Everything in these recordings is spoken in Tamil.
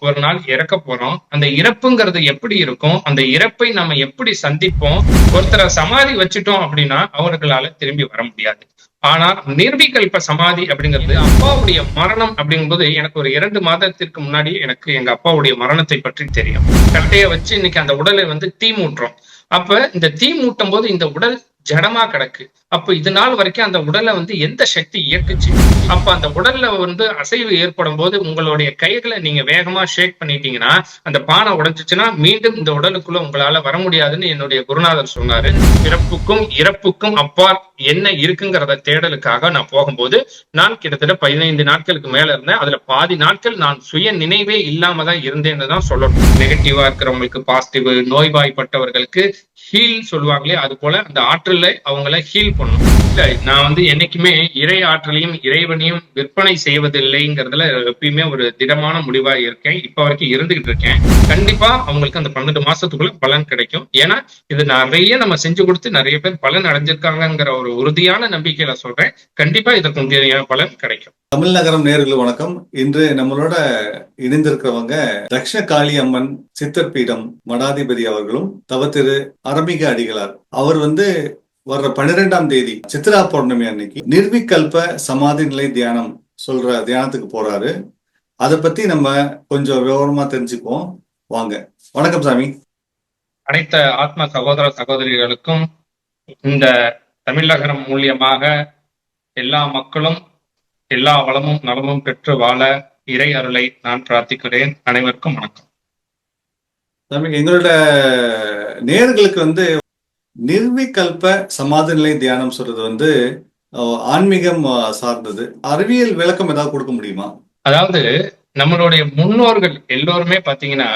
ஒரு நாள் இறக்க போறோம். அந்த இறப்புங்கிறது எப்படி இருக்கும், அந்த இறப்பை நம்ம எப்படி சந்திப்போம். ஒருத்தரை சமாதி வச்சுட்டோம் அப்படின்னா அவர்களால திரும்பி வர முடியாது. ஆனா நிர்விகல்ப சமாதி அப்படிங்கிறது அப்பாவுடைய மரணம் அப்படிங்கும்போது எனக்கு ஒரு 2 மாதத்திற்கு முன்னாடி எனக்கு எங்க அப்பாவுடைய மரணத்தை பற்றி தெரியும். கட்டைய வச்சு இன்னைக்கு அந்த உடலை தீ மூட்டுறோம். அப்ப இந்த தீ மூட்டும் போது இந்த உடல் ஜடமா கிடக்கு. அப்ப இது நாள் வரைக்கும் அந்த உடலை எந்த சக்தி இயக்குச்சு? அப்ப அந்த உடல்ல அசைவு ஏற்படும் போது உங்களுடைய கைகளை நீங்க வேகமா ஷேக் பண்ணிட்டீங்கன்னா அந்த பானை உடைஞ்சிச்சுன்னா மீண்டும் இந்த உடலுக்குள்ள உங்களால வர முடியாதுன்னு என்னுடைய குருநாதர் சொன்னாரு. பிறப்புக்கும் இறப்புக்கும் அப்பால் என்ன இருக்குங்கிறத தேடலுக்காக நான் போகும்போது நான் கிட்டத்தட்ட 15 நாட்களுக்கு மேல இருந்தேன். அதுல பாதி நாட்கள் நான் சுய நினைவே இல்லாம தான் இருந்தேன்னு தான் சொல்லணும். நெகட்டிவா இருக்கிறவங்களுக்கு பாசிட்டிவ், நோய்வாய்ப்பட்டவர்களுக்கு ஹீல் சொல்லுவாங்களே, அது போல அந்த ஆற்றலை அவங்கள ஹீல் பண்ணும். இல்ல நான் என்னைக்குமே இறை ஆற்றலையும் இறைவனையும் விற்பனை செய்வதில்லைங்கிறதுல எப்பயுமே ஒரு திடமான முடிவா இருக்கேன். இப்ப வரைக்கும் இருந்துகிட்டு இருக்கேன். கண்டிப்பா அவங்களுக்கு அந்த 12 மாசத்துக்குள்ள பலன் கிடைக்கும். ஏன்னா இது நிறைய நம்ம செஞ்சு கொடுத்து நிறைய பேர் பலன் அடைஞ்சிருக்காங்கிற ஒரு உறுதியான நம்பிக்கையில சொல்றேன். கண்டிப்பா இதற்கு உரிய பலன் கிடைக்கும். தமிழ் நகரம் நேயர்களுக்கு வணக்கம். இன்று நம்மளோட இணைந்திருக்கிறவங்க தக்ஷ காளி அம்மன் சித்தர் பீடம் மடாதிபதி அவர்களும் திரு அரமிக அடிகளார். அவர் வர்ற 12ஆம் தேதி சித்ரா பௌர்ணமி அன்னைக்கு நிர்விகல்ப சமாதி நிலை தியானம் சொல்ற தியானத்துக்கு போறாரு. அதை பத்தி நம்ம கொஞ்சம் விவரமா தெரிஞ்சுக்குவோம். வாங்க. வணக்கம் சாமி. அனைத்து ஆத்ம சகோதர சகோதரிகளுக்கும் இந்த தமிழகம் மூலியமாக எல்லா மக்களும் எல்லா வளமும் நலமும் பெற்று வாழ இறை அருளை நான் பிரார்த்திக்கிறேன். அனைவருக்கும் வணக்கம். சாமி, எங்களோட நேயர்களுக்கு நிர்விகல்ப சமாதி நிலை தியானம் சொல்றது ஆன்மீகம் சார்ந்தது. அறிவியல் விளக்கம் ஏதாவது கொடுக்க முடியுமா? அதாவது நம்மளுடைய முன்னோர்கள் எல்லோருமே பாத்தீங்கன்னா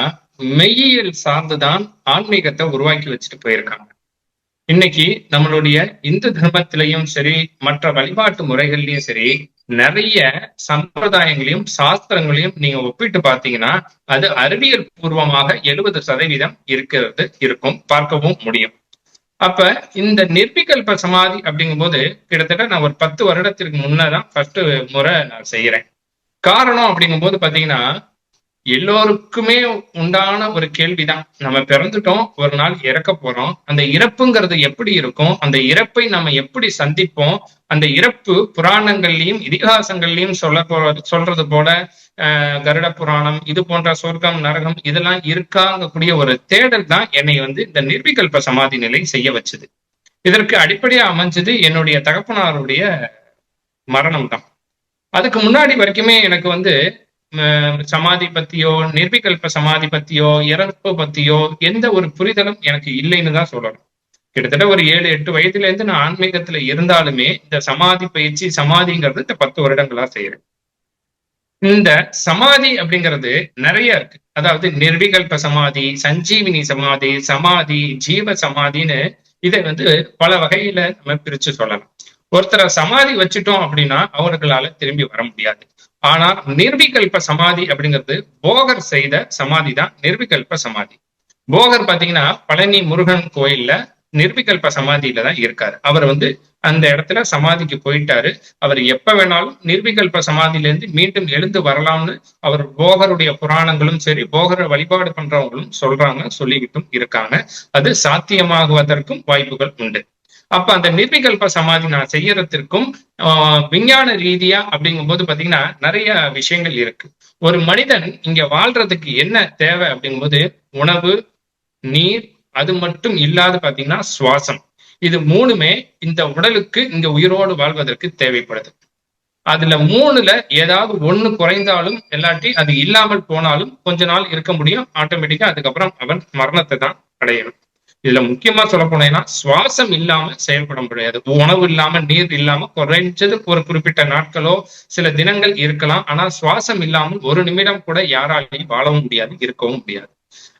மெய்யியல் சார்ந்துதான் ஆன்மீகத்தை உருவாக்கி வச்சுட்டு போயிருக்காங்க. இன்னைக்கு நம்மளுடைய இந்து தர்மத்திலையும் சரி, மற்ற வழிபாட்டு முறைகள்லயும் சரி, நிறைய சம்பிரதாயங்களையும் சாஸ்திரங்களையும் நீங்க ஒப்பிட்டு பாத்தீங்கன்னா அது அறிவியல் பூர்வமாக 70% இருக்கும், பார்க்கவும் முடியும். அப்ப இந்த நிர்விகல்ப சமாதி அப்படிங்கும் போது கிட்டத்தட்ட நான் ஒரு 10 வருடத்திற்கு முன்னதான் ஃபர்ஸ்ட் முறை நான் செய்யறேன். காரணம் அப்படிங்கும் போது பாத்தீங்கன்னா எல்லோருக்குமே உண்டான ஒரு கேள்விதான். நம்ம பிறந்துட்டோம், ஒரு நாள் இறக்க போறோம். அந்த இறப்புங்கிறது எப்படி இருக்கும், அந்த இறப்பை நம்ம எப்படி சந்திப்போம், அந்த இறப்பு புராணங்கள்லயும் இதிகாசங்கள்லயும் சொல்றது போல கருட புராணம் இது போன்ற சொர்க்கம் நரகம் இதெல்லாம் இருக்காங்கக்கூடிய ஒரு தேடல் தான் என்னை இந்த நிர்விகல்ப சமாதி நிலை செய்ய வச்சது. இதற்கு அடிப்படையா அமைஞ்சது என்னுடைய தகப்பனாருடைய மரணம் தான். அதுக்கு முன்னாடி வரைக்குமே எனக்கு சமாதி பத்தியோ நிர்விகல்ப சமாதி பத்தியோ இறப்பு பத்தியோ எந்த ஒரு புரிதலும் எனக்கு இல்லைன்னு தான் சொல்லணும். கிட்டத்தட்ட ஒரு 7-8 வயதுல இருந்து நான் ஆன்மீகத்துல இருந்தாலுமே இந்த சமாதி பயிற்சி சமாதிங்கிறது இந்த 10 வருடங்களா செய்யறேன். இந்த சமாதி அப்படிங்கிறது நிறைய இருக்கு. அதாவது நிர்விகல்ப சமாதி, சஞ்சீவினி சமாதி, சமாதி, ஜீவ சமாதின்னு இதை பல வகையில நம்ம பிரிச்சு சொல்லலாம். ஒருத்தரை சமாதி வச்சுட்டோம் அப்படின்னா அவர்களால திரும்பி வர முடியாது. ஆனா நிர்விகல்ப சமாதி அப்படிங்கிறது போகர் செய்த சமாதி தான் நிர்விகல்ப சமாதி. போகர் பாத்தீங்கன்னா பழனி முருகன் கோயில்ல நிர்விகல்ப சமாதியில தான் இருக்காரு. அவர் அந்த இடத்துல சமாதிக்கு போயிட்டாரு. அவர் எப்ப வேணாலும் நிர்விகல்ப சமாதியிலிருந்து மீண்டும் எழுந்து வரலாம்னு அவர் போகருடைய புராணங்களும் சரி, போகரை வழிபாடு பண்றவங்களும் சொல்லிக்கிட்டும் இருக்காங்க. அது சாத்தியமாகுவதற்கும் வாய்ப்புகள் உண்டு. அப்ப அந்த நிர்விகல்ப சமாதி நான் செய்யறதுக்கும் விஞ்ஞான ரீதியா அப்படிங்கும் போது பாத்தீங்கன்னா நிறைய விஷயங்கள் இருக்கு. ஒரு மனிதன் இங்க வாழ்றதுக்கு என்ன தேவை அப்படிங்கும்போது உணவு, நீர், அது மட்டும் இல்லாத பாத்தீங்கன்னா சுவாசம். இது 3மே இந்த உடலுக்கு இங்க உயிரோடு வாழ்வதற்கு தேவைப்படுது. அதுல 3ல ஏதாவது ஒண்ணு குறைந்தாலும் இல்லாட்டி அது இல்லாமல் போனாலும் கொஞ்ச நாள் இருக்க முடியும். ஆட்டோமேட்டிக்கா அதுக்கப்புறம் அவன் மரணத்தை தான் அடையணும். இதுல முக்கியமா சொல்ல போனேன்னா சுவாசம் இல்லாம செயல்பட முடியாது. உணவு இல்லாம நீர் இல்லாம குறைஞ்சது ஒரு குறிப்பிட்ட நாட்களோ சில தினங்கள் இருக்கலாம். ஆனா சுவாசம் இல்லாமல் ஒரு நிமிடம் கூட யாராலையும் வாழவும் முடியாது, இருக்கவும் முடியாது.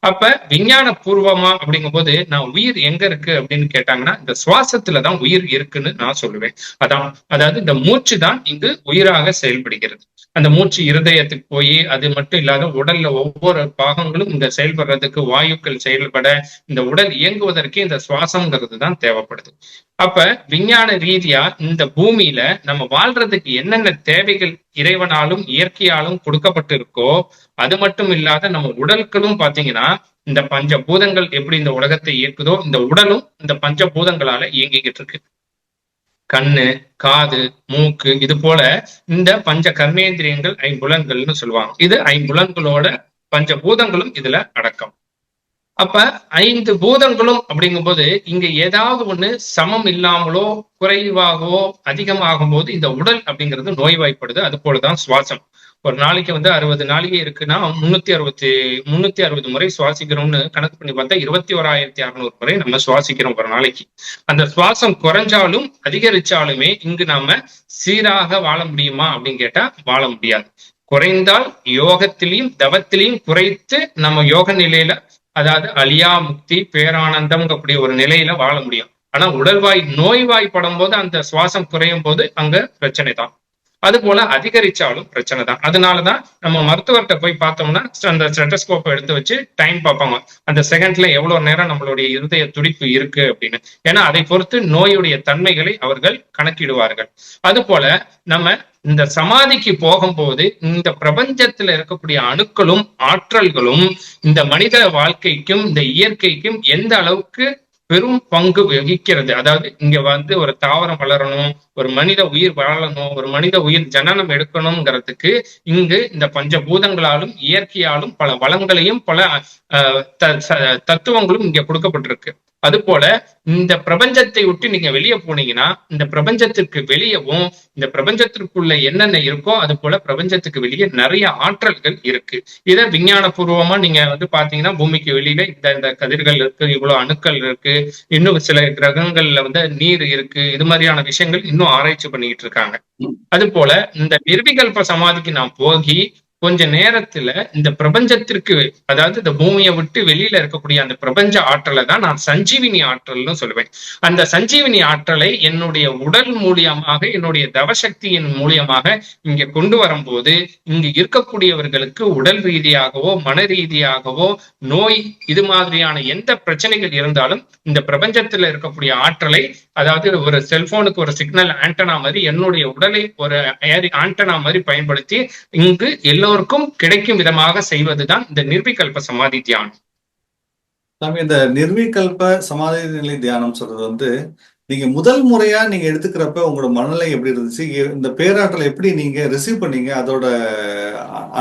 அப்ப விஞ்ஞான பூர்வமா அப்படிங்கும் போது நான் உயிர் எங்க இருக்கு அப்படின்னு கேட்டாங்கன்னா இந்த சுவாசத்துலதான் உயிர் இருக்குன்னு நான் சொல்லுவேன். அதாவது இந்த மூச்சு தான் இங்கு உயிராக செயல்படுகிறது. அந்த மூச்சு இருதயத்துக்கு போய் அது மட்டும் இல்லாத உடல்ல ஒவ்வொரு பாகங்களும் இந்த செயல்படுறதுக்கு வாயுக்கள் செயல்பட இந்த உடல் இயங்குவதற்கு இந்த சுவாசம்ங்கிறது தான் தேவைப்படுது. அப்ப விஞ்ஞான ரீதியா இந்த பூமியில நம்ம வாழ்றதுக்கு என்னென்ன தேவைகள் இறைவனாலும் இயற்கையாலும் கொடுக்கப்பட்டு இருக்கோ, அது மட்டும் இல்லாத நம்ம உடல்களும் பாத்தீங்கன்னா இந்த பஞ்சபூதங்கள் எப்படி இந்த உலகத்தை இயக்குதோ, இந்த உடலும் இந்த பஞ்சபூதங்களால இயங்கிக்கிட்டு இருக்கு. கண்ணு, காது, மூக்கு, இது போல இந்த பஞ்ச கர்மேந்திரியங்கள் ஐம்புலன்கள்னு சொல்லுவாங்க. இது ஐம்புலன்களோட பஞ்சபூதங்களும் இதுல அடக்கம். அப்ப 5 பூதங்களும் அப்படிங்கும்போது இங்க ஏதாவது ஒண்ணு சமம் இல்லாமலோ குறைவாகவோ அதிகமாகும் போது இந்த உடல் அப்படிங்கிறது நோய்வாய்ப்படுது. அது போலதான் சுவாசம். ஒரு நாளைக்கு 60 நாளிகை இருக்குன்னா 360 முறை சுவாசிக்கிறோம்னு கணக்கு பண்ணி பார்த்தா 21,600 முறை நம்ம சுவாசிக்கிறோம் ஒரு நாளைக்கு. அந்த சுவாசம் குறைஞ்சாலும் அதிகரிச்சாலுமே இங்கு நாம சீராக வாழ முடியுமா அப்படின்னு கேட்டா வாழ முடியாது. குறைந்தால் யோகத்திலையும் தவத்திலையும் குறைத்து நம்ம யோக நிலையில, அதாவது அழியா முக்தி பேரானந்தம்ங்கக்கூடிய ஒரு நிலையில வாழ முடியும். ஆனா உடல்வாய் நோய்வாய்ப்படும் போது அந்த சுவாசம் குறையும் போது அங்க பிரச்சனை தான். அது போல அதிகரிச்சாலும் பிரச்சனை தான். அதனாலதான் நம்ம மருத்துவர்கிட்ட போய் பார்த்தோம்னா அந்த ஸ்டெத்தஸ்கோப்பை எடுத்து வச்சு டைம் பார்ப்பாங்க, அந்த செகண்ட்ல எவ்வளவு நேரம் நம்மளுடைய இருதய துடிப்பு இருக்கு அப்படின்னு. ஏன்னா அதை பொறுத்து நோயுடைய தன்மைகளை அவர்கள் கணக்கிடுவார்கள். அது போல நம்ம இந்த சமாதிக்கு போகும்போது இந்த பிரபஞ்சத்துல இருக்கக்கூடிய அணுக்களும் ஆற்றல்களும் இந்த மனித வாழ்க்கைக்கும் இந்த இயற்கைக்கும் எந்த அளவுக்கு பெரும் பங்கு வகிக்கிறது. அதாவது இங்க ஒரு தாவரம் வளரணும், ஒரு மனித உயிர் வாழணும், ஒரு மனித உயிர் ஜனனம் எடுக்கணுங்கிறதுக்கு இங்கு இந்த பஞ்சபூதங்களாலும் இயற்கையாலும் பல வளங்களையும் பல தத்துவங்களும் இங்க கொடுக்கப்பட்டிருக்கு. அது போல இந்த பிரபஞ்சத்தை விட்டு நீங்க வெளியே போனீங்கன்னா இந்த பிரபஞ்சத்திற்கு வெளியவும் இந்த பிரபஞ்சத்திற்குள்ள என்னென்ன இருக்கோ அது போல பிரபஞ்சத்துக்கு வெளியே நிறைய ஆற்றல்கள் இருக்கு. இதை விஞ்ஞான பூர்வமா நீங்க பாத்தீங்கன்னா பூமிக்கு வெளியில இந்த கதிர்கள் இருக்கு, இவ்வளவு அணுக்கள் இருக்கு, இன்னும் சில கிரகங்கள்ல நீர் இருக்கு, இது மாதிரியான விஷயங்கள் இன்னும் ஆராய்ச்சி பண்ணிக்கிட்டு இருக்காங்க. அது போல இந்த நிர்விகல்ப சமாதிக்கு நான் போகி கொஞ்ச நேரத்துல இந்த பிரபஞ்சத்திற்கு, அதாவது இந்த பூமியை விட்டு வெளியில இருக்கக்கூடிய அந்த பிரபஞ்ச ஆற்றலை தான் நான் சஞ்சீவினி ஆற்றல்னு சொல்லுவேன். அந்த சஞ்சீவினி ஆற்றலை என்னுடைய உடல் மூலியமாக, என்னுடைய தவசக்தியின் மூலியமாக இங்க கொண்டு வரும்போது இங்கு இருக்கக்கூடியவர்களுக்கு உடல் ரீதியாகவோ மன ரீதியாகவோ நோய் இது மாதிரியான எந்த பிரச்சனைகள் இருந்தாலும் இந்த பிரபஞ்சத்துல இருக்கக்கூடிய ஆற்றலை, அதாவது ஒரு செல்போனுக்கு ஒரு சிக்னல் ஆண்டனா மாதிரி என்னுடைய உடலை ஒரு ஆண்டனா மாதிரி பயன்படுத்தி இங்கு எல்லோருக்கும் கிடைக்கும் விதமாக செய்வதுதான் இந்த நிர்விகல்ப சமாதி தியானம். இந்த நிர்விகல்ப சமாதி நிலை தியானம் சொல்றது நீங்க முதல் முறையா நீங்க எடுத்துக்கிறப்ப உங்களோட மனநிலை எப்படி இருந்துச்சு? இந்த பேராற்றலை எப்படி நீங்க ரிசீவ் பண்ணீங்க? அதோட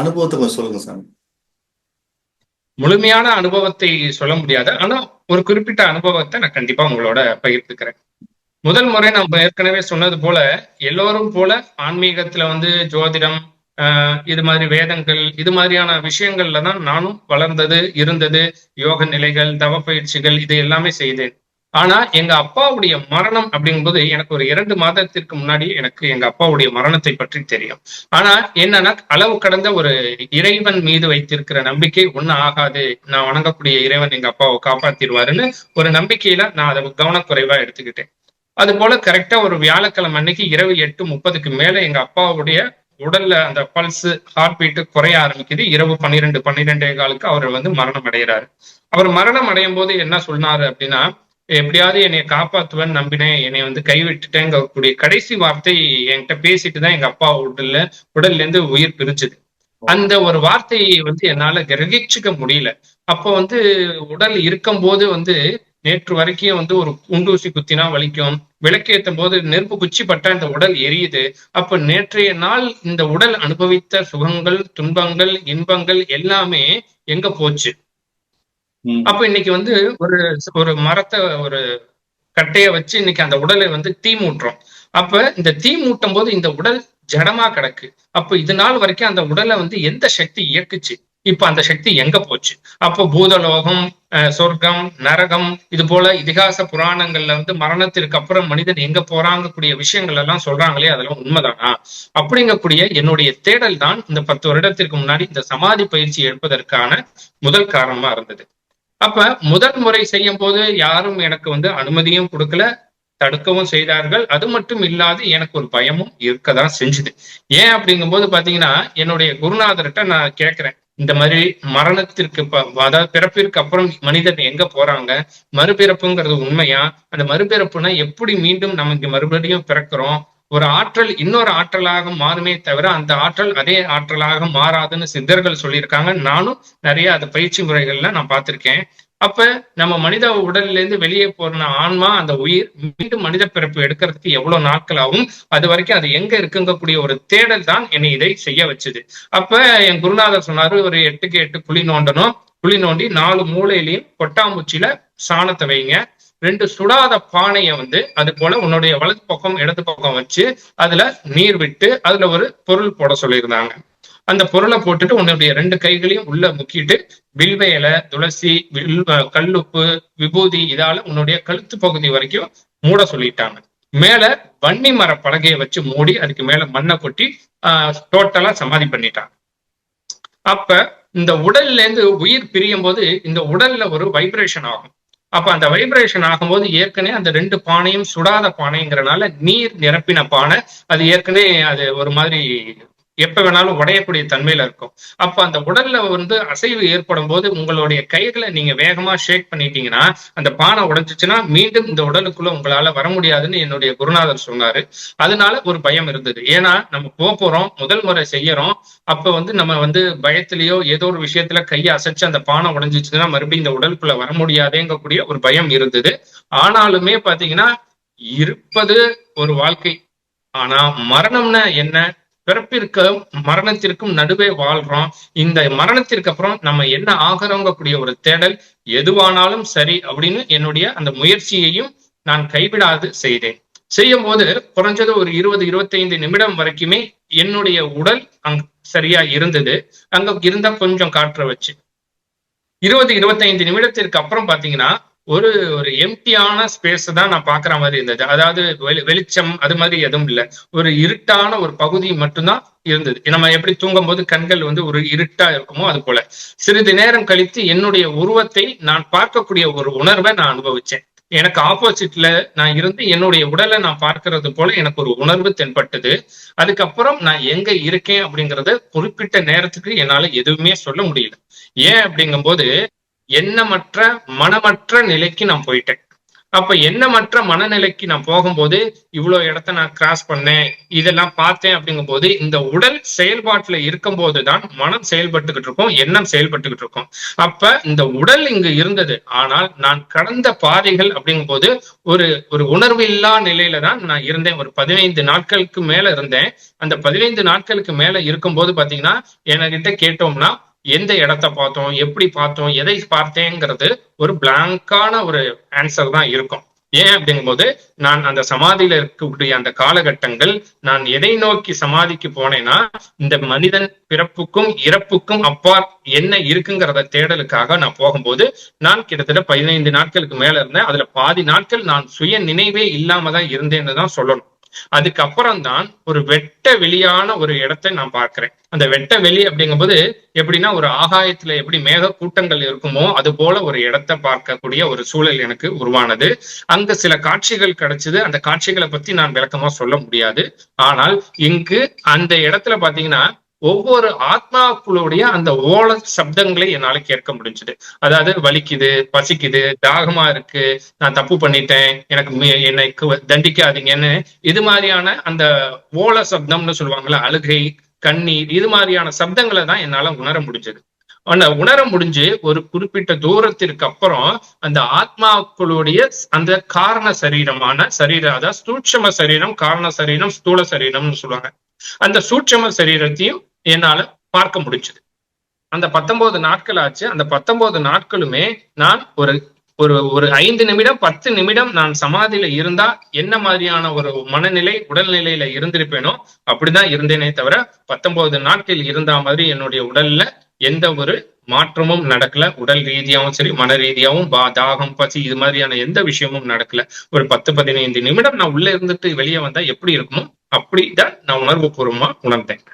அனுபவத்தை கொஞ்சம் சொல்லுங்க சார். முழுமையான அனுபவத்தை சொல்ல முடியாது, ஆனா ஒரு குறிப்பிட்ட அனுபவத்தை நான் கண்டிப்பா உங்களோட பகிர்ந்துக்கிறேன். முதல் முறை நம்ம ஏற்கனவே சொன்னது போல எல்லோரும் போல ஆன்மீகத்துல ஜோதிடம், இது மாதிரி வேதங்கள், இது மாதிரியான விஷயங்கள்ல தான் நானும் வளர்ந்தது இருந்தது. யோக நிலைகள், தவ பயிற்சிகள், இது எல்லாமே செய்தேன். ஆனா எங்க அப்பாவுடைய மரணம் அப்படிங்கும்போது எனக்கு ஒரு 2 மாதத்திற்கு முன்னாடி எனக்கு எங்க அப்பாவுடைய மரணத்தை பற்றி தெரியும். ஆனா என்னன்னா அளவு கடந்த ஒரு இறைவன் மீது வைத்திருக்கிற நம்பிக்கை ஒன்னும் ஆகாது, நான் வணங்கக்கூடிய இறைவன் எங்க அப்பாவை காப்பாத்திடுவாருன்னு ஒரு நம்பிக்கையில நான் அதை கவனக்குறைவா எடுத்துக்கிட்டேன். அது போல கரெக்டா ஒரு வியாழக்கிழமை அன்னைக்கு இரவு 8:30க்கு மேல எங்க அப்பாவுடைய உடல்ல அந்த பல்ஸ், ஹார்ட் பீட் குறைய ஆரம்பிக்குது. இரவு 12:15 அவர் மரணம் அடைகிறாரு. அவர் மரணம் அடையும் போது என்ன சொன்னாரு அப்படின்னா, எப்படியாவது என்னை காப்பாத்துவேன்னு நம்பினேன், என்னை கைவிட்டுட்டேங்கக்கூடிய கடைசி வார்த்தை என்கிட்ட பேசிட்டு தான் எங்க அப்பா உடல்ல இருந்து உயிர் பிரிஞ்சுது. அந்த ஒரு வார்த்தையை என்னால கிரகிச்சுக்க முடியல. அப்போ உடல் இருக்கும் போது நேற்று வரைக்கும் ஒரு குண்டூசி குத்தினா வலிக்கும், விளக்கேற்றும் போது நெருப்பு குச்சி பட்டா இந்த உடல் எரியுது. அப்ப நேற்றைய நாள் இந்த உடல் அனுபவித்த சுகங்கள், துன்பங்கள், இன்பங்கள் எல்லாமே எங்க போச்சு? அப்ப இன்னைக்கு ஒரு மரத்தை, ஒரு கட்டைய வச்சு இன்னைக்கு அந்த உடலை தீ மூட்டுறோம். அப்ப இந்த தீ மூட்டும் போது இந்த உடல் ஜடமா கிடக்கு. அப்ப இது நாள் வரைக்கும் அந்த உடலை எந்த சக்தி இயக்குச்சு? இப்ப அந்த சக்தி எங்க போச்சு? அப்போ பூதலோகம், சொர்க்கம், நரகம், இது போல இதிகாச புராணங்கள்ல மரணத்திற்கு அப்புறம் மனிதன் எங்க போறாங்கக்கூடிய விஷயங்கள் எல்லாம் சொல்றாங்களே, அதெல்லாம் உண்மைதானா? அப்படிங்கக்கூடிய என்னுடைய தேடல் தான் இந்த 10 வருடத்திற்கு முன்னாடி இந்த சமாதி பயிற்சி எடுப்பதற்கான முதல் காரணமா இருந்தது. அப்ப முதல் முறை செய்யும் போது யாரும் எனக்கு அனுமதியும் கொடுக்கல, தடுக்கவும் செய்தார்கள். அது மட்டும் இல்லாது எனக்கு ஒரு பயமும் இருக்கதான் செஞ்சுது. ஏன் அப்படிங்கும் போது பாத்தீங்கன்னா, என்னுடைய குருநாதர்கிட்ட நான் கேட்கிறேன், இந்த மாதிரி மரணத்திற்கு அதாவது பிறப்பிற்கு அப்புறம் மனிதன் எங்க போறாங்க, மறுபிறப்புங்கிறது உண்மையா, அந்த மறுபிறப்புனா எப்படி மீண்டும் நம்ம இங்க மறுபடியும் பிறக்கிறோம், ஒரு ஆற்றல் இன்னொரு ஆற்றலாக மாறுமே தவிர அந்த ஆற்றல் அதே ஆற்றலாக மாறாதுன்னு சித்தர்கள் சொல்லியிருக்காங்க. நானும் நிறைய அந்த பயிற்சி முறைகள்ல நான் பார்த்திருக்கேன். அப்ப நம்ம மனித உடல்ல இருந்து வெளியே போன ஆன்மா, அந்த உயிர் மீண்டும் மனித பிறப்பு எடுக்கிறதுக்கு எவ்வளவு நாட்கள் ஆகும், அது வரைக்கும் அது எங்க இருக்குங்கக்கூடிய ஒரு தேடல் தான் என்னை இதை செய்ய வச்சது. அப்ப என் குருநாதர் சொன்னாரு, ஒரு 8க்கு 8 குழி நோண்டணும், குழி நோண்டி 4 மூலையிலையும் கொட்டாம்பூச்சியில சாணத்தை வைங்க, 2 சுடாத பானைய அது போல உன்னுடைய வலது பக்கம் இடது பக்கம் வச்சு அதுல நீர் விட்டு அதுல ஒரு பொருள் போட சொல்லியிருந்தாங்க. அந்த பொருளை போட்டுட்டு உன்னுடைய 2 கைகளையும் உள்ள முக்கிட்டு வில்வ இலை, துளசி, கல்லுப்பு, விபூதி இதால உன்னுடைய கழுத்து பகுதி வரைக்கும் மூட சொல்லிட்டாங்க. மேல வன்னி மர பலகையை வச்சு மூடி அதுக்கு மேல மண்ணை கொட்டி டோட்டலா சமாதி பண்ணிட்டாங்க. அப்ப இந்த உடல்ல இருந்து உயிர் பிரியும் போது இந்த உடல்ல ஒரு வைப்ரேஷன் ஆகும். அப்ப அந்த வைப்ரேஷன் ஆகும்போது ஏற்கனவே அந்த 2 பானையும் சுடாத பானைங்கிறனால நீர் நிரப்பின பானை, அது ஏற்கனவே அது ஒரு மாதிரி எப்ப வேணாலும் உடையக்கூடிய தன்மையில இருக்கும். அப்ப அந்த உடல்ல அசைவு ஏற்படும் போது உங்களுடைய கைகளை நீங்க வேகமா ஷேக் பண்ணிட்டீங்கன்னா அந்த பானை உடைஞ்சிச்சுன்னா மீண்டும் இந்த உடலுக்குள்ள உங்களால வர முடியாதுன்னு என்னுடைய குருநாதர் சொன்னாரு. அதனால ஒரு பயம் இருந்தது. ஏன்னா நம்ம போறோம், முதல் முறை செய்யறோம். அப்ப நம்ம பயத்திலேயோ ஏதோ ஒரு விஷயத்துல கையை அசைச்சு அந்த பானை உடைஞ்சிச்சுன்னா மறுபடியும் இந்த உடலுக்குள்ள வர முடியாதேங்கக்கூடிய ஒரு பயம் இருந்தது. ஆனாலுமே பாத்தீங்கன்னா இருப்பது ஒரு வாழ்க்கை. ஆனா மரணம்னா என்ன, பிறப்பிற்கும் மரணத்திற்கும் நடுவே வாழ்றோம். இந்த மரணத்திற்கு அப்புறம் நம்ம என்ன ஆகிறோங்கக்கூடிய ஒரு தேடல் எதுவானாலும் சரி அப்படின்னு என்னுடைய அந்த முயற்சியையும் நான் கைவிடாது செய்தேன். செய்யும் போது குறைஞ்சது ஒரு 20-25 நிமிடம் வரைக்குமே என்னுடைய உடல் அங்க சரியா இருந்தது. அங்க இருந்த கொஞ்சம் காற்ற வச்சு 20-25 நிமிடத்திற்கு அப்புறம் பாத்தீங்கன்னா ஒரு ஒரு எம்டியான ஸ்பேஸ் தான் நான் பாக்குற மாதிரி இருந்தது. அதாவது வெளிச்சம் அது மாதிரி எதுவும் இல்லை, ஒரு இருட்டான ஒரு பகுதி மட்டும்தான் இருந்தது. நம்ம எப்படி தூங்கும் போது கண்கள் ஒரு இருட்டா இருக்குமோ அது போல சிறிது நேரம் கழித்து என்னுடைய உருவத்தை நான் பார்க்கக்கூடிய ஒரு உணர்வை நான் அனுபவிச்சேன். எனக்கு ஆப்போசிட்ல நான் இருந்து என்னுடைய உடலை நான் பார்க்கறது போல எனக்கு ஒரு உணர்வு தென்பட்டது. அதுக்கப்புறம் நான் எங்க இருக்கேன் அப்படிங்கறத குறிப்பிட்ட நேரத்துக்கு என்னால எதுவுமே சொல்ல முடியல. ஏன் அப்படிங்கும்போது எண்ணமற்ற மனமற்ற நிலைக்கு நான் போயிட்டேன். அப்ப எண்ணமற்ற மனநிலைக்கு நான் போகும்போது இவ்வளவு இடத்த நான் கிராஸ் பண்ணேன், இதெல்லாம் பார்த்தேன். அப்படிங்கும் போது இந்த உடல் செயல்பாட்டுல இருக்கும் போதுதான் மனம் செயல்பட்டுக்கிட்டு இருக்கும், எண்ணம் செயல்பட்டுக்கிட்டு இருக்கும். அப்ப இந்த உடல் இங்கு இருந்தது, ஆனால் நான் கடந்த பாதைகள் அப்படிங்கும் போது ஒரு ஒரு உணர்வு இல்லா நிலையில தான் நான் இருந்தேன். ஒரு 15 நாட்களுக்கு மேல இருந்தேன். அந்த 15 நாட்களுக்கு மேல இருக்கும்போது பாத்தீங்கன்னா என்கிட்ட கேட்டோம்னா எந்த இடத்த பார்த்தோம், எப்படி பார்த்தோம், எதை பார்த்தேங்கிறது ஒரு பிளாங்கான ஒரு ஆன்சர் தான் இருக்கும். ஏன் அப்படிங்கும்போது நான் அந்த சமாதியில இருக்கக்கூடிய அந்த காலகட்டங்கள் நான் எதை நோக்கி சமாதிக்கு போனேன்னா இந்த மனிதன் பிறப்புக்கும் இறப்புக்கும் அப்பால் என்ன இருக்குங்கிறத தேடலுக்காக நான் போகும்போது நான் கிட்டத்தட்ட 15 நாட்களுக்கு மேல இருந்தேன். அதுல பாதி நாட்கள் நான் சுய நினைவே இல்லாம தான் இருந்தேன்னு தான் சொல்லணும். அதுக்கப்புறம் தான் ஒரு வெட்ட வெளியான ஒரு இடத்தை நான் பார்க்கிறேன். அந்த வெட்ட வெளி அப்படிங்கும்போது எப்படின்னா ஒரு ஆகாயத்துல எப்படி மேக கூட்டங்கள் இருக்குமோ அது போல ஒரு இடத்தை பார்க்கக்கூடிய ஒரு சூழல் எனக்கு உருவானது. அங்க சில காட்சிகள் கிடைச்சது. அந்த காட்சிகளை பத்தி நான் விளக்கமா சொல்ல முடியாது. ஆனால் இங்கு அந்த இடத்துல பாத்தீங்கன்னா ஒவ்வொரு ஆத்மாக்களுடைய அந்த ஓல சப்தங்களை என்னால கேட்க முடிஞ்சது. அதாவது வலிக்குது, பசிக்குது, தாகமா இருக்கு, நான் தப்பு பண்ணிட்டேன், என்னை தண்டிக்காதீங்கன்னு இது மாதிரியான அந்த ஓல சப்தம்னு சொல்லுவாங்கல்ல, அழுகை, கண்ணீர், இது மாதிரியான சப்தங்களை தான் என்னால உணர முடிஞ்சது. உணர முடிஞ்சு ஒரு குறிப்பிட்ட தூரத்திற்கு அப்புறம் அந்த ஆத்மாக்களுடைய அந்த காரண சரீரமான சரீரம், அதாவது சூட்சம சரீரம், காரண சரீரம், ஸ்தூல சரீரம்னு சொல்லுவாங்க, அந்த சூட்சம சரீரத்தையும் என்னால பார்க்க முடிஞ்சது. அந்த 19 நாட்கள் ஆச்சு. அந்த 19 நாட்களுமே நான் ஒரு ஒரு ஒரு 5 நிமிடம் 10 நிமிடம் நான் சமாதியில இருந்தா என்ன மாதிரியான ஒரு மனநிலை உடல்நிலையில இருந்திருப்பேனோ அப்படிதான் இருந்தேனே தவிர 19 நாட்கள் இருந்த மாதிரி என்னுடைய உடல்ல எந்த ஒரு மாற்றமும் நடக்கல. உடல் ரீதியாவும் சரி, மன ரீதியாவும் தாகம், பசி இது மாதிரியான எந்த விஷயமும் நடக்கல. ஒரு 10-15 நிமிடம் நான் உள்ள இருந்துட்டு வெளியே வந்தா எப்படி இருக்குமோ அப்படிதான் நான் உணர்வு பூர்வமா உணர்ந்தேன்.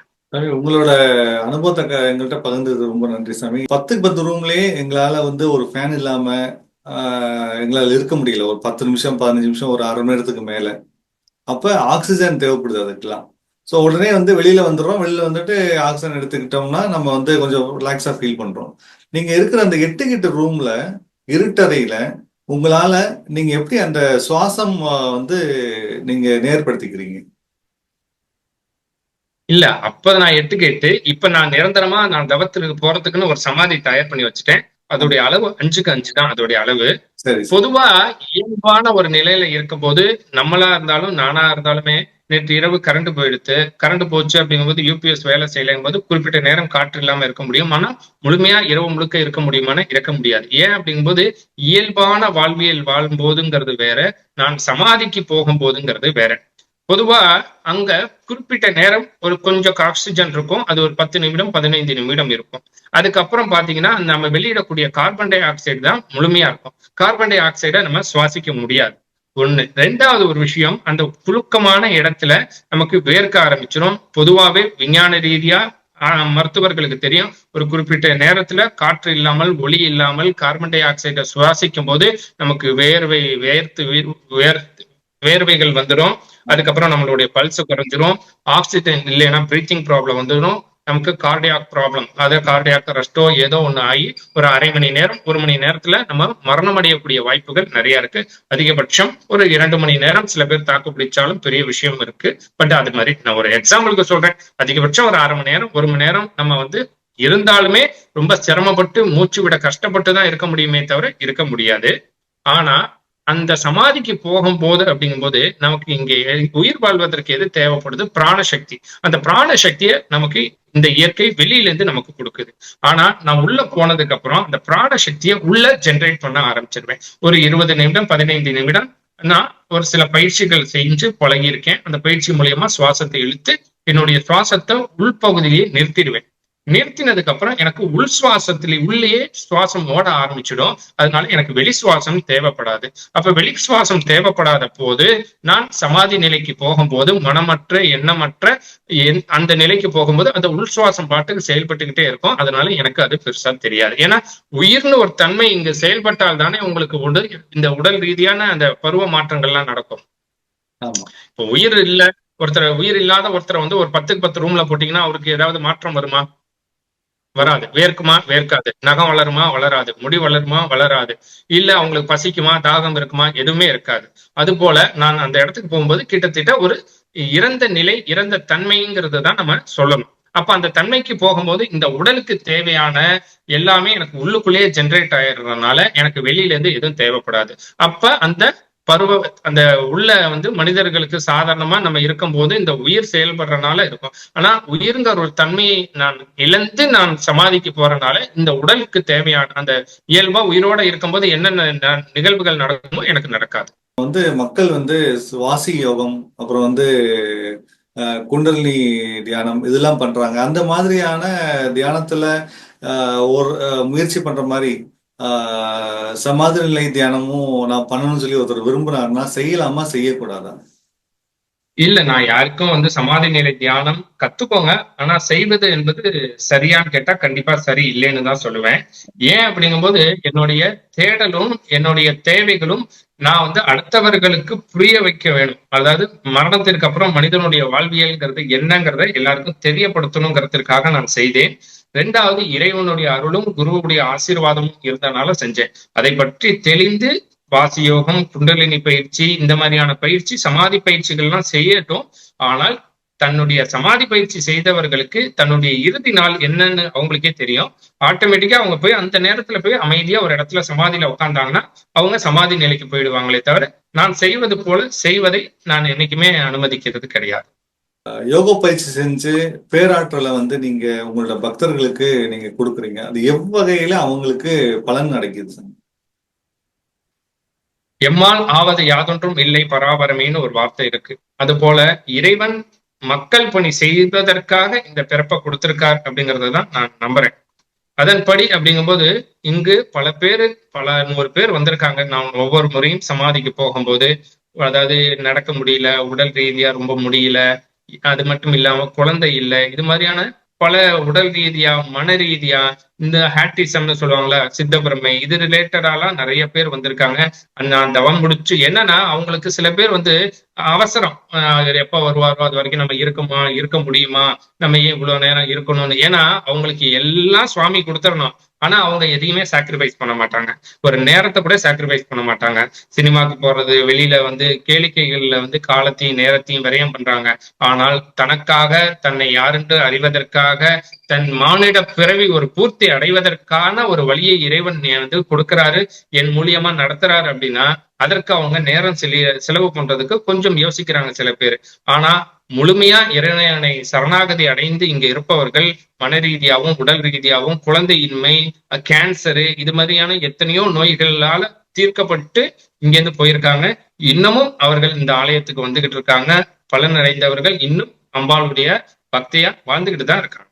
உங்களோட அனுபவத்தை எங்கள்கிட்ட பகிர்ந்தது ரொம்ப நன்றி சாமி. 10க்கு 10 ரூம்லயே எங்களால ஒரு ஃபேன் இல்லாம எங்களால் இருக்க முடியல. ஒரு 10 நிமிஷம் 15 நிமிஷம் ஒரு அரை மணி நேரத்துக்கு மேல. அப்ப ஆக்சிஜன் தேவைப்படுது அதுக்கெல்லாம். ஸோ உடனே வந்து வெளியில வந்துடுறோம். வெளியில வந்துட்டு ஆக்சிஜன் எடுத்துக்கிட்டோம்னா நம்ம வந்து கொஞ்சம் ரிலாக்ஸா ஃபீல் பண்றோம். நீங்க இருக்கிற அந்த 8 கிட்ட ரூம்ல, இருட்டறையில உங்களால நீங்க எப்படி அந்த சுவாசம் வந்து நீங்க நேர்படுத்திக்கிறீங்க? இல்ல அப்ப நான் 8க்கு 8. இப்ப நான் நிரந்தரமா நான் தவத்திற்கு போறதுக்குன்னு ஒரு சமாதி தயார் பண்ணி வச்சுட்டேன். அதோடைய அளவு 5க்கு 5 தான் அதோடைய அளவு. சரி, சரி. பொதுவா இயல்பான ஒரு நிலையில இருக்கும்போது, நம்மளா இருந்தாலும், நானா இருந்தாலுமே, நேற்று இரவு கரண்ட் போயிடுத்து. கரண்ட் போச்சு அப்படிங்கும்போது யுபிஎஸ் வேலை செய்யலைங்கும்போது, குறிப்பிட்ட நேரம் காற்று இல்லாம இருக்க முடியும். ஆனா, முழுமையா இரவு முழுக்க இருக்க முடியுமான்னா, இருக்க முடியாது. ஏன் அப்படிங்கும்போது, இயல்பான வாழ்வியல் வாழும்போதுங்கிறது வேற, நான் சமாதிக்கு போகும்போதுங்கிறது வேற. பொதுவா அங்க குறிப்பிட்ட நேரம் ஒரு கொஞ்சம் ஆக்சிஜன் இருக்கும். அது ஒரு 10 நிமிடம், 15 நிமிடம் இருக்கும். அதுக்கப்புறம் பார்த்தீங்கன்னா, நம்ம வெளியிடக்கூடிய கார்பன் டை ஆக்சைடு தான் முழுமையா இருக்கும். கார்பன் டை ஆக்சைட நம்ம சுவாசிக்க முடியாது. 1. 2வது ஒரு விஷயம், அந்த புழுக்கமான இடத்துல நமக்கு வேர்க்க ஆரம்பிச்சிரும். பொதுவாவே விஞ்ஞான ரீதியா மருத்துவர்களுக்கு தெரியும். ஒரு குறிப்பிட்ட நேரத்துல காற்று இல்லாமல், ஒளி இல்லாமல் கார்பன் டை ஆக்சைட சுவாசிக்கும் போது நமக்கு வேர்வைகள் வந்துடும். அதுக்கப்புறம் நம்மளுடைய பல்ஸ் குறைஞ்சிரும். ஆக்சிஜன் இல்லைன்னா பிரீத்திங் ப்ராப்ளம் வந்துடும். நமக்கு கார்டியாக் ப்ராப்ளம், அதாவது கார்டியாக் ரெஸ்டோ ஏதோ ஒண்ணு ஆகி ஒரு அரை மணி நேரம் 1 மணி நேரத்துல நம்ம மரணம் அடையக்கூடிய வாய்ப்புகள் நிறைய இருக்கு. அதிகபட்சம் ஒரு 2 மணி நேரம் சில பேர் தாக்கு பிடிச்சாலும் பெரிய விஷயம் இருக்கு. பட் அது மாதிரி நான் ஒரு எக்ஸாம்பிளுக்கு சொல்றேன். அதிகபட்சம் ஒரு அரை மணி நேரம் 1 மணி நேரம் நம்ம வந்து இருந்தாலுமே ரொம்ப சிரமப்பட்டு மூச்சு விட கஷ்டப்பட்டு தான் இருக்க முடியுமே தவிர இருக்க முடியாது. ஆனா அந்த சமாதிக்கு போகும்போது அப்படிங்கும்போது நமக்கு இங்கே உயிர் வாழ்வதற்கு எது தேவைப்படுது? பிராணசக்தி. அந்த பிராண சக்தியை நமக்கு இந்த இயற்கை வெளியில இருந்து நமக்கு கொடுக்குது. ஆனா நான் உள்ள போனதுக்கு அப்புறம் அந்த பிராண சக்தியை உள்ள ஜெனரேட் பண்ண ஆரம்பிச்சிருவேன். ஒரு 20 நிமிடம் 15 நிமிடம் நான் ஒரு சில பயிற்சிகள் செஞ்சு பழகியிருக்கேன். அந்த பயிற்சி மூலியமா சுவாசத்தை இழுத்து என்னுடைய சுவாசத்தை உள்பகுதியிலேயே நிறுத்திடுவேன். நிறுத்தினதுக்கு அப்புறம் எனக்கு உள் சுவாசத்திலே உள்ளேயே சுவாசம் ஓட ஆரம்பிச்சிடும். அதனால எனக்கு வெளி சுவாசம் தேவைப்படாது. அப்ப வெளி சுவாசம் தேவைப்படாத போது நான் சமாதி நிலைக்கு போகும்போது மனமற்ற எண்ணமற்ற அந்த நிலைக்கு போகும்போது அந்த உள் சுவாசம் பாட்டுக்கு செயல்பட்டுக்கிட்டே இருக்கும். அதனால எனக்கு அது பெருசா தெரியாது. ஏன்னா உயிர்னு ஒரு தன்மை இங்கு செயல்பட்டால் தானே உங்களுக்கு இந்த உடல் ரீதியான அந்த பருவ மாற்றங்கள்லாம் நடக்கும். ஆமா. இப்போ உயிர் இல்ல, உயிர் இல்லாத ஒருத்தரை வந்து ஒரு 10க்கு 10 ரூம்ல போட்டீங்கன்னா அவருக்கு ஏதாவது மாற்றம் வருமா? வராது. வேர்க்குமா? வேர்க்காது. நகம் வளருமா? வளராது. முடி வளருமா? வளராது. இல்ல அவங்களுக்கு பசிக்குமா? தாகம் இருக்குமா? எதுவுமே இருக்காது. அதுபோல நான் அந்த இடத்துக்கு போகும்போது கிட்டத்தட்ட ஒரு இறந்த நிலை, இறந்த தன்மைங்கிறது தான் நம்ம சொல்லணும். அப்ப அந்த தன்மைக்கு போகும்போது இந்த உடலுக்கு தேவையான எல்லாமே எனக்கு உள்ளுக்குள்ளேயே ஜெனரேட் ஆயிடுறதுனால எனக்கு வெளியில இருந்து எதுவும் தேவைப்படாது. அப்ப அந்த பருவ அந்த உள்ள வந்து மனிதர்களுக்கு சாதாரணமா நம்ம இருக்கும்போது இந்த உயிர் செயல்படுறதுனால இருக்கும். ஆனா உயிர்ங்கிற ஒரு தன்மையை நான் இழந்து நான் சமாதிக்கு போறதுனால இந்த உடலுக்கு தேவையான அந்த இயல்பா உயிரோட இருக்கும்போது என்னென்ன நிகழ்வுகள் நடக்குமோ எனக்கு நடக்காது. வந்து மக்கள் வந்து சுவாசி யோகம், அப்புறம் வந்து குண்டலினி தியானம் இதெல்லாம் பண்றாங்க. அந்த மாதிரியான தியானத்துல ஒரு முயற்சி பண்ற மாதிரி சமாதி நிலை தியானமும் நான் பண்ணணும்னு சொல்லி ஒருத்தர் விரும்புனாருன்னா செய்யலாமா, செய்யக்கூடாதா? இல்ல நான் யாருக்கும் வந்து சமாதி நிலை தியானம் கத்துக்கோங்க. ஆனா செய்வது என்பது சரியான்னு கேட்டா கண்டிப்பா சரி இல்லைன்னு தான் சொல்லுவேன். ஏன் அப்படிங்கும்போது என்னுடைய தேடலும் என்னுடைய தேவைகளும் நான் வந்து அடுத்தவர்களுக்கு புரிய வைக்க வேணும். அதாவது மரணத்திற்கு அப்புறம் மனிதனுடைய வாழ்வியல்ங்கிறது என்னங்கிறத எல்லாருக்கும் தெரியப்படுத்தணுங்கிறதுக்காக நான் செய்தேன். 2வது இறைவனுடைய அருளும் குருவுடைய ஆசீர்வாதமும் இருந்தனால செஞ்சேன். அதை பற்றி தெளிந்து வாசி யோகம், குண்டலினி பயிற்சி, இந்த மாதிரியான பயிற்சி சமாதி பயிற்சிகள்லாம் செய்யட்டும். ஆனால் தன்னுடைய சமாதி பயிற்சி செய்தவர்களுக்கு தன்னுடைய இறுதி நாள் என்னன்னு அவங்களுக்கே தெரியும். ஆட்டோமேட்டிக்கா அவங்க போய் அந்த நேரத்துல போய் அமைதியா ஒரு இடத்துல சமாதியில உட்கார்ந்தாங்கன்னா அவங்க சமாதி நிலைக்கு போயிடுவாங்களே தவிர நான் செய்வது போல செய்வதை நான் என்னைக்குமே அனுமதிக்கிறது கிடையாது. யோக பயிற்சி செஞ்சு பேராற்றலை வந்து நீங்க உங்களோட பக்தர்களுக்கு நீங்க கொடுக்குறீங்க. அது எவ்வகையில அவங்களுக்கு பலன் கிடைக்குது சார்? எம்மால் ஆவது யாதொன்றும் இல்லை பராபரமேன்னு ஒரு வார்த்தை இருக்கு. அது போல இறைவன் மக்கள் பணி செய்வதற்காக இந்த பிறப்பை கொடுத்திருக்கார் அப்படிங்கறதான் நான் நம்புறேன். அதன்படி அப்படிங்கும்போது இங்கு பல 100 பேர் வந்திருக்காங்க. நான் ஒவ்வொரு முறையும் சமாதிக்கு போகும்போது அதாவது நடக்க முடியல, உடல் ரீதியா ரொம்ப முடியல, அது மட்டும் இல்லாம குழந்தை இல்லை, இது மாதிரியான பல உடல் ரீதியா, மன ரீதியா, இந்த ஹாட்டிசம்னு சொல்லுவாங்கல்ல, சித்த பிரமை, இது ரிலேட்டடாலாம் நிறைய பேர் வந்திருக்காங்க. நான் தவம் முடிச்சு என்னன்னா அவங்களுக்கு சில பேர் வந்து அவசரம். எப்ப வருவாரோ அது வரைக்கும் நம்ம இருக்க முடியுமா, நம்ம ஏன் இவ்வளவு நேரம் இருக்கணும்னு. ஏன்னா அவங்களுக்கு எல்லாம் சுவாமி கொடுத்துடணும். ஆனா அவங்க எதையுமே சாக்ரிஃபைஸ் பண்ண மாட்டாங்க. ஒரு நேரத்தை கூட சாக்ரிஃபைஸ் பண்ண மாட்டாங்க. சினிமாக்கு போறது, வெளியில வந்து கேளிக்கைகள்ல வந்து காலத்தையும் நேரத்தையும் விரயம் பண்றாங்க. ஆனால் தனக்காக, தன்னை யாரென்று அறிவதற்காக, தன் மானிட பிறவி ஒரு பூர்த்தி அடைவதற்கான ஒரு வழியை இறைவன் வந்து கொடுக்கிறாரு, என் மூலியமா நடத்துறாரு அப்படின்னா அதற்கு அவங்க நேரம் செலவு பண்றதுக்கு கொஞ்சம் யோசிக்கிறாங்க சில பேர். ஆனா முழுமையா இறைவனை சரணாகதி அடைந்து இங்க இருப்பவர்கள் மன ரீதியாகவும் உடல் ரீதியாகவும் குழந்தையின்மை, கேன்சரு, இது மாதிரியான எத்தனையோ நோய்களால தீர்க்கப்பட்டு இங்கிருந்து போயிருக்காங்க. இன்னமும் அவர்கள் இந்த ஆலயத்துக்கு வந்துகிட்டு இருக்காங்க. பலன் அடைந்தவர்கள் இன்னும் அம்பாளுடைய பக்தியா வாழ்ந்துகிட்டு தான் இருக்காங்க.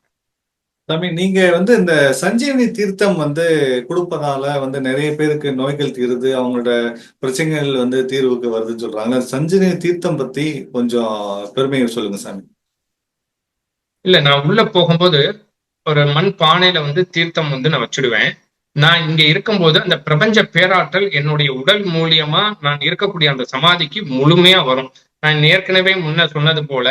சாமி, நீங்க வந்து இந்த சஞ்சீவனி தீர்த்தம் வந்து கொடுப்பதால வந்து நிறைய பேருக்கு நோய்கள் தீருது, அவங்களோட பிரச்சனைகள் வந்து தீர்வுக்கு வருதுன்னு சொல்றாங்க. சஞ்சீவனி தீர்த்தம் பத்தி கொஞ்சம் பெருமையை சொல்லுங்க சாமி. இல்ல, நான் உள்ள போகும்போது ஒரு மண் பானையில வந்து தீர்த்தம் வந்து நான் வச்சிடுவேன். நான் இங்க இருக்கும்போது அந்த பிரபஞ்ச பேராற்றல் என்னுடைய உடல் மூலியமா நான் இருக்கக்கூடிய அந்த சமாதிக்கு முழுமையா வரும். நான் ஏற்கனவே முன்ன சொன்னது போல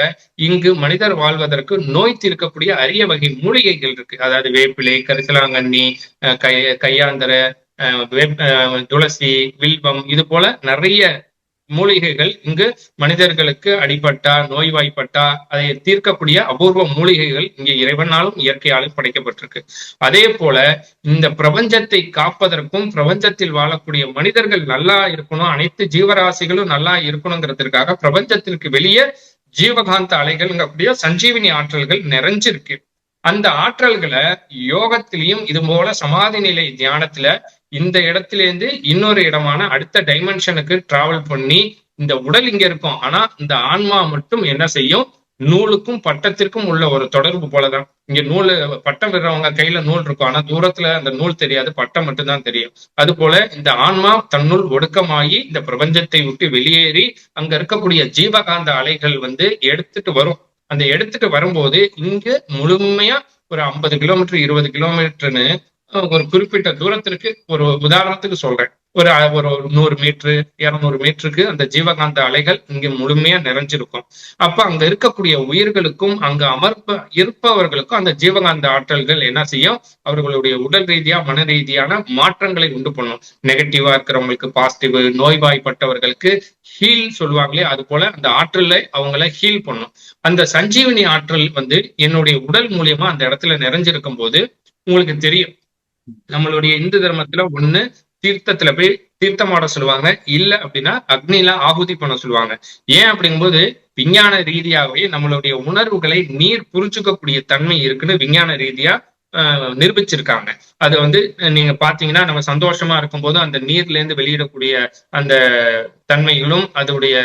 இங்கு மனிதர் வாழ்வதற்கு நோய் தீர்க்கக்கூடிய அரிய வகை மூலிகைகள் இருக்கு. அதாவது வேப்பிலை, கரிசலாங்கண்ணி, கையாந்தர, துளசி, வில்வம், இது போல நிறைய மூலிகைகள் இங்கு மனிதர்களுக்கு அடிபட்டா, நோய்வாய்ப்பட்டா அதை தீர்க்கக்கூடிய அபூர்வ மூலிகைகள் இங்கே இறைவனாலும் இயற்கையாலும் படைக்கப்பட்டிருக்கு. அதே போல இந்த பிரபஞ்சத்தை காப்பதற்கும் பிரபஞ்சத்தில் வாழக்கூடிய மனிதர்கள் நல்லா இருக்கணும், அனைத்து ஜீவராசிகளும் நல்லா இருக்கணுங்கிறதுக்காக பிரபஞ்சத்திற்கு வெளியே ஜீவகாந்த அலைகள் அப்படியே சஞ்சீவினி ஆற்றல்கள் நிறைஞ்சிருக்கு. அந்த ஆற்றல்களை யோகத்திலையும் இது போல சமாதி நிலை தியானத்துல இந்த இடத்துல இருந்து இன்னொரு இடமான அடுத்த டைமென்ஷனுக்கு டிராவல் பண்ணி, இந்த உடல் இங்க இருக்கும் ஆனா இந்த ஆன்மா மட்டும் என்ன செய்யும், நூலுக்கும் பட்டத்திற்கும் உள்ள ஒரு தொடர்பு போலதான். இங்க நூல் பட்டம் விடுறவங்க கையில நூல் இருக்கும், ஆனா தூரத்துல அந்த நூல் தெரியாது, பட்டம் மட்டும்தான் தெரியும். அது போல இந்த ஆன்மா தன்னுள் ஒடுக்கமாகி இந்த பிரபஞ்சத்தை விட்டு வெளியேறி அங்க இருக்கக்கூடிய ஜீவகாந்த அலைகள் வந்து எடுத்துட்டு வரும். அந்த எடுத்துட்டு வரும்போது இங்கு முழுமையா ஒரு 50 கிலோமீட்டர் 20 கிலோமீட்டர்னு ஒரு குறிப்பிட்ட தூரத்திற்கு, ஒரு உதாரணத்துக்கு சொல்றேன், ஒரு ஒரு 100 மீட்டரு 200 மீட்டருக்கு அந்த ஜீவகாந்த அலைகள் இங்க முழுமையா நிறைஞ்சிருக்கும். அப்ப அங்க இருக்கக்கூடிய உயிர்களுக்கும் அங்க இருப்பவர்களுக்கும் அந்த ஜீவகாந்த ஆற்றல்கள் என்ன செய்யும், அவர்களுடைய உடல் ரீதியா மன ரீதியான மாற்றங்களை உண்டு பண்ணும். நெகட்டிவா இருக்கிறவங்களுக்கு பாசிட்டிவ், நோய்வாய்ப்பட்டவர்களுக்கு ஹீல் சொல்லுவாங்களே, அது போல அந்த ஆற்றலை அவங்கள ஹீல் பண்ணும். அந்த சஞ்சீவனி ஆற்றல் வந்து என்னுடைய உடல் மூலியமா அந்த இடத்துல நிறைஞ்சிருக்கும் போது உங்களுக்கு தெரியும், நம்மளுடைய இந்து தர்மத்துல ஒண்ணு தீர்த்தத்துல போய் தீர்த்தமாட சொல்லுவாங்க, இல்ல அப்படின்னா அக்னில ஆகுதி பண்ண சொல்லுவாங்க. ஏன் அப்படிங்கும்போது விஞ்ஞான ரீதியாகவே நம்மளுடைய உணர்வுகளை நீர் புரிஞ்சுக்கக்கூடிய தன்மை இருக்குன்னு விஞ்ஞான ரீதியா நிரூபிச்சிருக்காங்க. அது வந்து நீங்க பாத்தீங்கன்னா நம்ம சந்தோஷமா இருக்கும்போது அந்த நீர்ல இருந்து வெளியிடக்கூடிய அந்த தன்மைகளும் அதோடைய,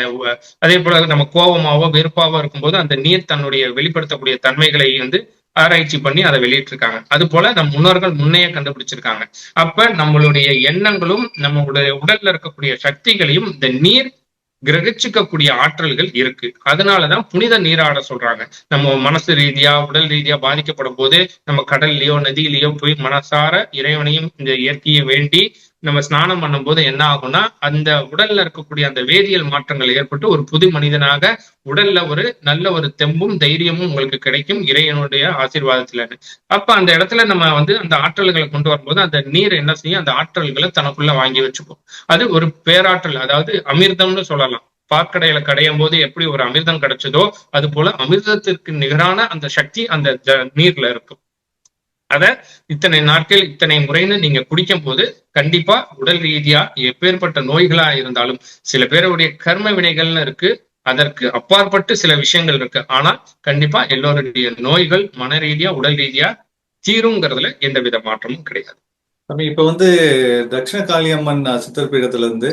அதே போல நம்ம கோபமாவோ வெறுப்பாவோ இருக்கும்போது அந்த நீர் தன்னுடைய வெளிப்படுத்தக்கூடிய தன்மைகளை வந்து ஆராய்ச்சி பண்ணி அதை வெளியிட்டிருக்காங்க. அது போல நம் முன்னோர்கள் முன்னையே கண்டுபிடிச்சிருக்காங்க. அப்ப நம்மளுடைய எண்ணங்களும் நம்மளுடைய உடல்ல இருக்கக்கூடிய சக்திகளையும் இந்த நீர் கிரகிச்சுக்கக்கூடிய ஆற்றல்கள் இருக்கு. அதனாலதான் புனித நீராட சொல்றாங்க. நம்ம மனசு ரீதியா உடல் ரீதியா பாதிக்கப்படும் போது நம்ம கடல்லயோ நதியிலயோ போய் மனசார இறைவனையும் இந்த இயற்கையை வேண்டி நம்ம ஸ்நானம் பண்ணும் போது என்ன ஆகும்னா, அந்த உடல்ல இருக்கக்கூடிய அந்த வேதியியல் மாற்றங்கள் ஏற்பட்டு ஒரு புது மனிதனாக உடல்ல ஒரு நல்ல ஒரு தெம்பும் தைரியமும் உங்களுக்கு கிடைக்கும் இறைவனுடைய ஆசீர்வாதத்துல. அப்ப அந்த இடத்துல நம்ம வந்து அந்த ஆற்றல்களை கொண்டு வரும்போது அந்த நீர் என்ன செய்யும், அந்த ஆற்றல்களை தனக்குள்ள வாங்கி வச்சுக்கும். அது ஒரு பேராற்றல், அதாவது அமிர்தம்னு சொல்லலாம். பாற்கடையில கடையும் போது எப்படி ஒரு அமிர்தம் கிடைச்சதோ அது போல அமிர்தத்திற்கு நிகரான அந்த சக்தி அந்த நீர்ல இருக்கும். அத இத்தனை நாட்கள் இத்தனை முறைன்னு நீங்க குடிக்கும் போது கண்டிப்பா உடல் ரீதியா எப்பேற்பட்ட நோய்களா இருந்தாலும், சில பேருடைய கர்ம வினைகள்னு இருக்கு, அதற்கு அப்பாற்பட்டு சில விஷயங்கள் இருக்கு, ஆனா கண்டிப்பா எல்லோருடைய நோய்கள் மன ரீதியா உடல் ரீதியா தீருங்கிறதுல எந்த வித மாற்றமும் கிடையாது. இப்ப வந்து தட்சிண காளியம்மன் சித்தர்பீடத்துல இருந்து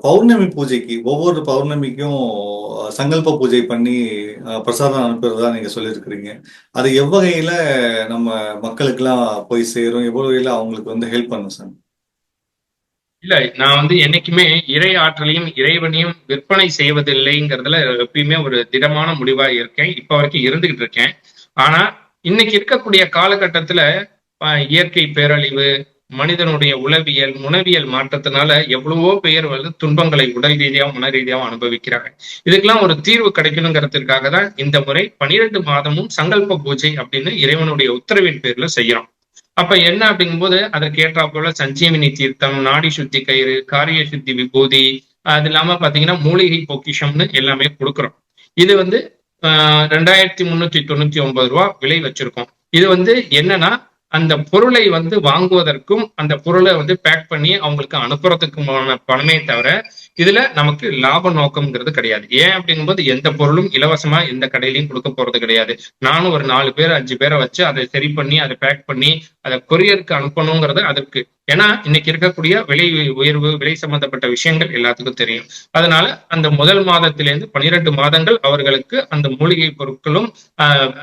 பௌர்ணமி பூஜைக்கு ஒவ்வொரு பௌர்ணமிக்கும் சங்கல்ப பூஜை பண்ணி பிரசாதம் அனுப்புறதா நீங்க சொல்லியிருக்கிறீங்க. அது எவ்வகையில நம்ம மக்களுக்கெல்லாம் போய் சேரும், எவ்வகையில அவங்களுக்கு வந்து ஹெல்ப் பண்ணும் சார்? இல்ல, நான் வந்து என்னைக்குமே இறை ஆற்றலையும் இறைவனையும் விற்பனை செய்வதில்லைங்கிறதுல எப்பயுமே ஒரு திடமான முடிவா இருக்கேன். இப்ப வரைக்கும் இருந்துகிட்டு இருக்கேன். ஆனா இன்னைக்கு இருக்கக்கூடிய காலகட்டத்துல இயற்கை பேரழிவு, மனிதனுடைய உளவியல், உணவியல் மாற்றத்தினால எவ்வளவோ பேர் வந்து துன்பங்களை உடல் ரீதியாவும், மன ரீதியாவும் அனுபவிக்கிறாங்க. இதுக்கெல்லாம் ஒரு தீர்வு கிடைக்கணுங்கிறதுக்காக தான் இந்த முறை 12 மாதமும் சங்கல்ப பூஜை அப்படின்னு இறைவனுடைய உத்தரவின் பேர்ல செய்யறோம். அப்ப என்ன அப்படிங்கும்போது அதற்கு ஏற்றாற்போல சஞ்சீவினி தீர்த்தம், நாடி சுத்தி கயிறு, காரிய சுத்தி விபூதி, அது இல்லாம பாத்தீங்கன்னா மூலிகை பொக்கிஷம்னு எல்லாமே கொடுக்குறோம். இது வந்து 2399 ரூபா விலை வச்சிருக்கோம். இது வந்து என்னன்னா அந்த பொருளை வந்து வாங்குவதற்கும் அந்த பொருளை வந்து பேக் பண்ணி அவங்களுக்கு அனுப்புறதுக்குமான பணமே தவிர இதுல நமக்கு லாப நோக்கம்ங்கிறது கிடையாது. ஏன் அப்படிங்கும்போது எந்த பொருளும் இலவசமா எந்த கடையிலையும் கொடுக்க போறது கிடையாது. நானும் ஒரு 4 பேர் 5 பேரை வச்சு அதை சரி பண்ணி அதை பேக் பண்ணி அதை கொரியருக்கு அனுப்பணுங்கிறது அதற்கு. ஏன்னா இன்னைக்கு இருக்கக்கூடிய விலை உயர்வு, விலை சம்பந்தப்பட்ட விஷயங்கள் எல்லாத்துக்கும் தெரியும். அதனால அந்த முதல் மாதத்திலிருந்து 12 மாதங்கள் அவர்களுக்கு அந்த மூலிகை பொருட்களும்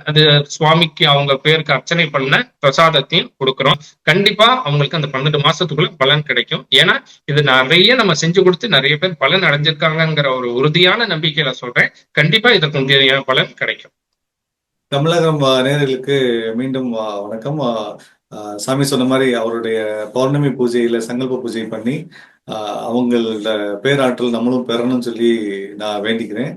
அது சுவாமிக்கு அவங்க பேருக்கு அர்ச்சனை பண்ண பிரசாதத்தையும் கொடுக்குறோம். கண்டிப்பா அவங்களுக்கு அந்த 12 மாசத்துக்குள்ள பலன் கிடைக்கும். ஏன்னா இது நிறைய நம்ம செஞ்சு கொடுத்து நிறைய பேர் பலன் அடைஞ்சிருக்காங்கிற ஒரு உறுதியான நம்பிக்கையில சொல்றேன். கண்டிப்பா இதற்கு உறுதியான பலன் கிடைக்கும். தமிழகம் நேயர்களுக்கு மீண்டும் வணக்கம். சாமி சொன்ன மாதிரி அவருடைய பௌர்ணமி பூஜையில சங்கல்ப பூஜை பண்ணி அவங்களோட பேராற்றல் நம்மளும் பெறணும்னு சொல்லி நான் வேண்டிக்கிறேன்.